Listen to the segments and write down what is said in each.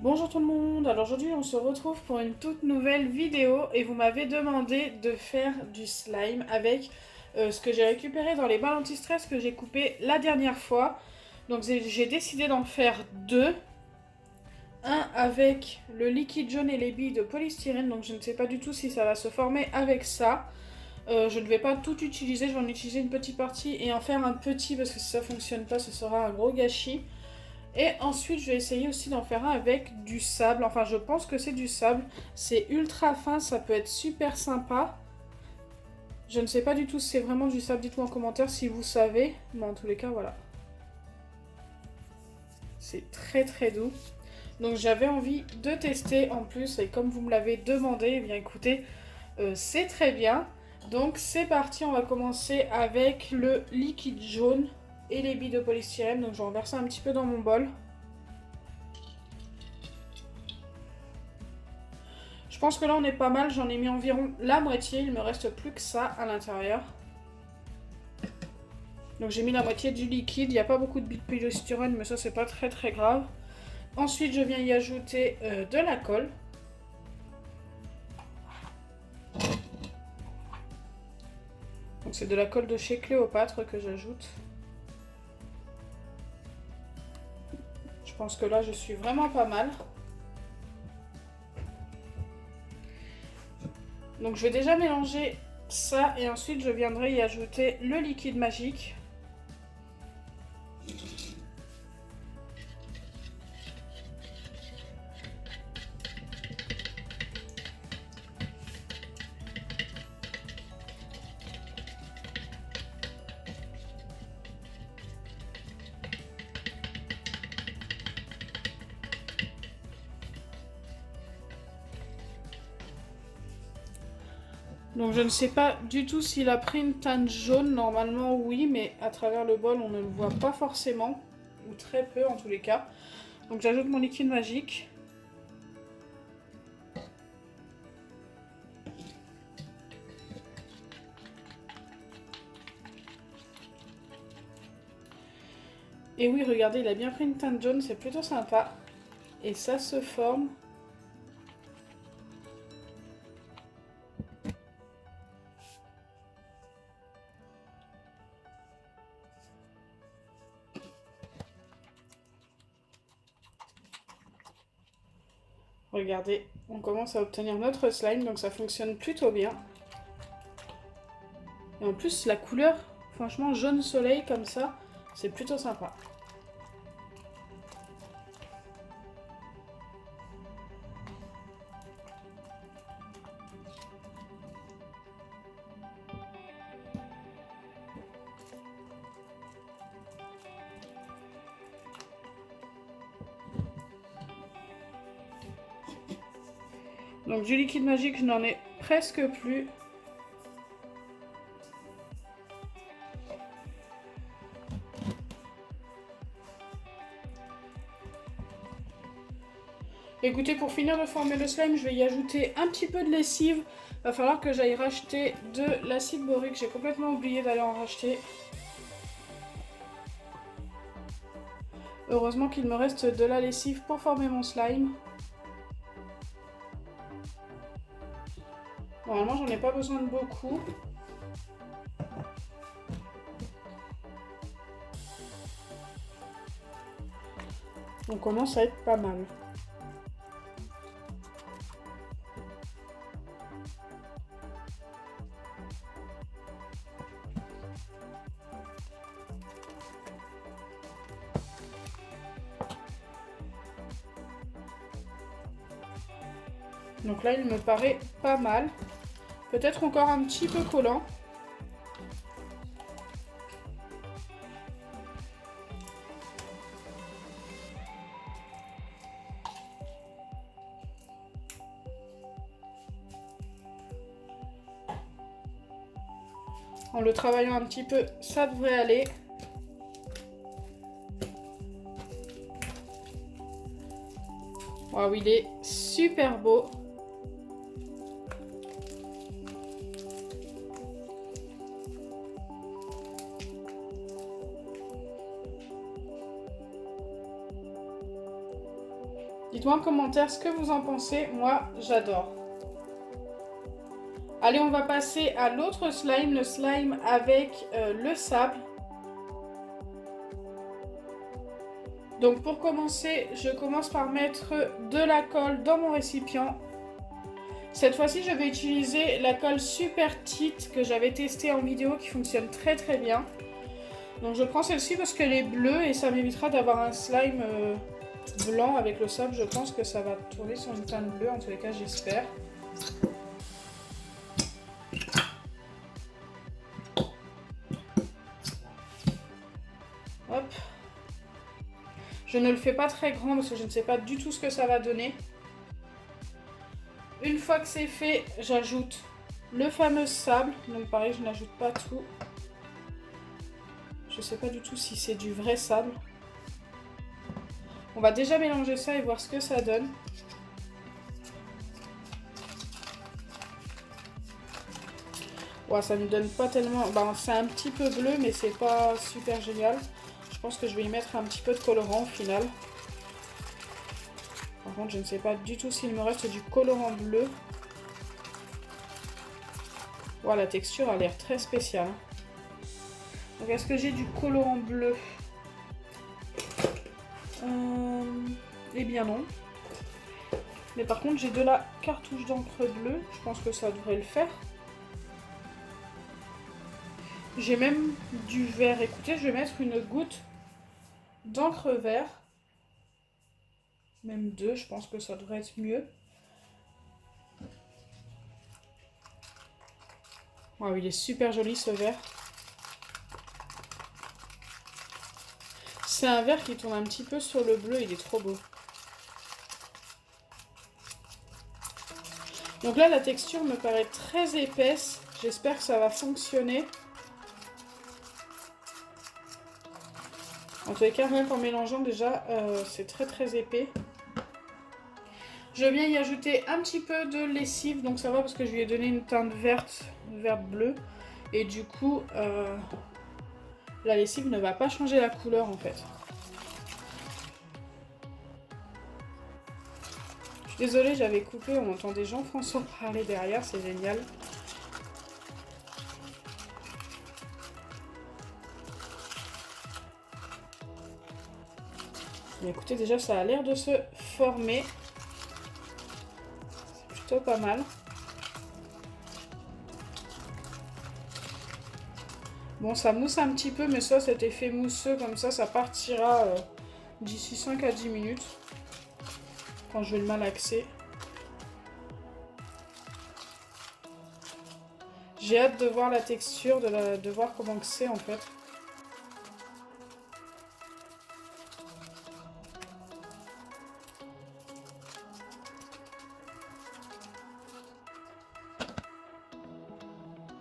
Bonjour tout le monde, alors aujourd'hui on se retrouve pour une toute nouvelle vidéo et vous m'avez demandé de faire du slime avec ce que j'ai récupéré dans les balles anti-stress que j'ai coupé la dernière fois. Donc j'ai décidé d'en faire deux. Un avec le liquide jaune et les billes de polystyrène, donc je ne sais pas du tout si ça va se former avec ça. Je ne vais pas tout utiliser, je vais en utiliser une petite partie et en faire un petit parce que si ça fonctionne pas ce sera un gros gâchis. Et ensuite, je vais essayer aussi d'en faire un avec du sable. Enfin, je pense que c'est du sable. C'est ultra fin, ça peut être super sympa. Je ne sais pas du tout si c'est vraiment du sable. Dites-moi en commentaire si vous savez. Mais en tous les cas, voilà. C'est très très doux. Donc j'avais envie de tester en plus. Et comme vous me l'avez demandé, eh bien écoutez, c'est très bien. Donc c'est parti, on va commencer avec le liquide jaune et les billes de polystyrène. Donc je vais en verser un petit peu dans mon bol. Je pense que là on est pas mal, j'en ai mis environ la moitié, il me reste plus que ça à l'intérieur. Donc j'ai mis la moitié du liquide, il n'y a pas beaucoup de billes de polystyrène mais ça c'est pas très très grave. Ensuite je viens y ajouter de la colle. Donc c'est de la colle de chez Cléopâtre que j'ajoute. Je pense que là je suis vraiment pas mal. Donc je vais déjà mélanger ça et ensuite je viendrai y ajouter le liquide magique. Donc je ne sais pas du tout s'il a pris une teinte jaune, normalement oui, mais à travers le bol on ne le voit pas forcément, ou très peu en tous les cas. Donc j'ajoute mon liquide magique. Et oui, regardez, il a bien pris une teinte jaune, c'est plutôt sympa. Et ça se forme. Regardez, on commence à obtenir notre slime, donc ça fonctionne plutôt bien. Et en plus, la couleur, franchement, jaune soleil comme ça, c'est plutôt sympa. Donc du liquide magique, je n'en ai presque plus. Écoutez, pour finir de former le slime, je vais y ajouter un petit peu de lessive. Va falloir que j'aille racheter de l'acide borique. J'ai complètement oublié d'aller en racheter. Heureusement qu'il me reste de la lessive pour former mon slime. Normalement, j'en ai pas besoin de beaucoup. On commence à être pas mal. Donc là, il me paraît pas mal. Peut-être encore un petit peu collant. En le travaillant un petit peu, ça devrait aller. Waouh, il est super beau. Dites-moi en commentaire ce que vous en pensez. Moi, j'adore. Allez, on va passer à l'autre slime, le slime avec le sable. Donc pour commencer, je commence par mettre de la colle dans mon récipient. Cette fois-ci, je vais utiliser la colle Super Tite que j'avais testée en vidéo qui fonctionne très très bien. Donc je prends celle-ci parce qu'elle est bleue et ça m'évitera d'avoir un slime blanc avec le sable. Je pense que ça va tourner sur une teinte bleue, en tous les cas j'espère. Hop. Je ne le fais pas très grand parce que je ne sais pas du tout ce que ça va donner. Une fois que c'est fait, j'ajoute le fameux sable. Donc pareil, je n'ajoute pas tout. Je ne sais pas du tout si c'est du vrai sable. On va déjà mélanger ça et voir ce que ça donne. Ouais, ça ne donne pas tellement... Ben, c'est un petit peu bleu, mais c'est pas super génial. Je pense que je vais y mettre un petit peu de colorant au final. Par contre, je ne sais pas du tout s'il me reste du colorant bleu. Ouais, la texture a l'air très spéciale. Donc, est-ce que j'ai du colorant bleu? Eh bien non. Mais par contre, j'ai de la cartouche d'encre bleue. Je pense que ça devrait le faire. J'ai même du vert. Écoutez, je vais mettre une goutte d'encre vert. Même deux, je pense que ça devrait être mieux. Wow, il est super joli ce vert. C'est un vert qui tourne un petit peu sur le bleu, il est trop beau. Donc là, la texture me paraît très épaisse. J'espère que ça va fonctionner. En tous les cas, même en mélangeant déjà, c'est très très épais. Je viens y ajouter un petit peu de lessive, donc ça va parce que je lui ai donné une teinte verte, bleue. Et du coup, la lessive ne va pas changer la couleur en fait. Je suis désolée, j'avais coupé, on entendait Jean-François parler derrière, c'est génial. Mais écoutez, déjà ça a l'air de se former. C'est plutôt pas mal. Bon, ça mousse un petit peu, mais ça, cet effet mousseux comme ça partira d'ici 5 à 10 minutes. Quand je vais le malaxer. J'ai hâte de voir la texture, de voir comment c'est en fait.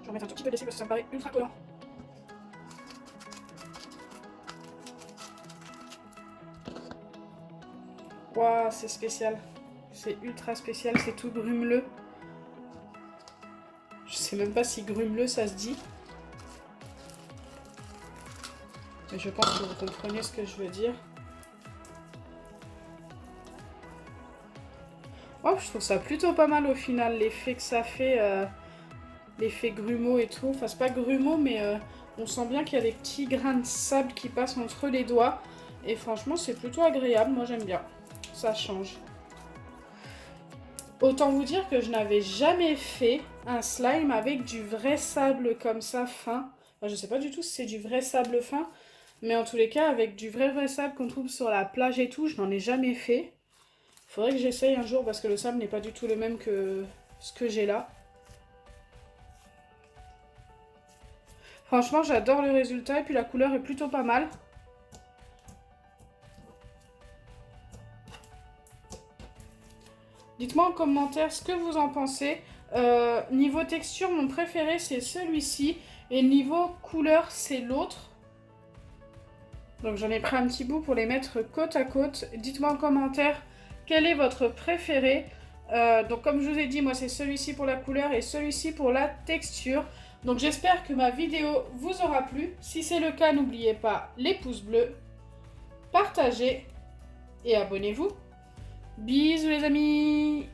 Je vais remettre un tout petit peu de lessive parce que ça me paraît ultra collant. Waouh, c'est spécial. C'est ultra spécial, c'est tout grumeleux. Je sais même pas si grumeleux ça se dit. Mais je pense que vous comprenez ce que je veux dire. Oh, je trouve ça plutôt pas mal au final, l'effet que ça fait, l'effet grumeau et tout. Enfin, c'est pas grumeau, mais on sent bien qu'il y a des petits grains de sable qui passent entre les doigts. Et franchement, c'est plutôt agréable, moi j'aime bien. Ça change. Autant vous dire que je n'avais jamais fait un slime avec du vrai sable comme ça, fin. Enfin, je sais pas du tout si c'est du vrai sable fin, mais en tous les cas, avec du vrai sable qu'on trouve sur la plage et tout, je n'en ai jamais fait. Faudrait que j'essaye un jour parce que le sable n'est pas du tout le même que ce que j'ai là. Franchement, j'adore le résultat et puis la couleur est plutôt pas mal. Dites-moi en commentaire ce que vous en pensez. Niveau texture, mon préféré c'est celui-ci. Et niveau couleur, c'est l'autre. Donc j'en ai pris un petit bout pour les mettre côte à côte. Dites-moi en commentaire quel est votre préféré. Donc comme je vous ai dit, moi c'est celui-ci pour la couleur et celui-ci pour la texture. Donc j'espère que ma vidéo vous aura plu. Si c'est le cas, n'oubliez pas les pouces bleus, partagez et abonnez-vous. Bisous les amis!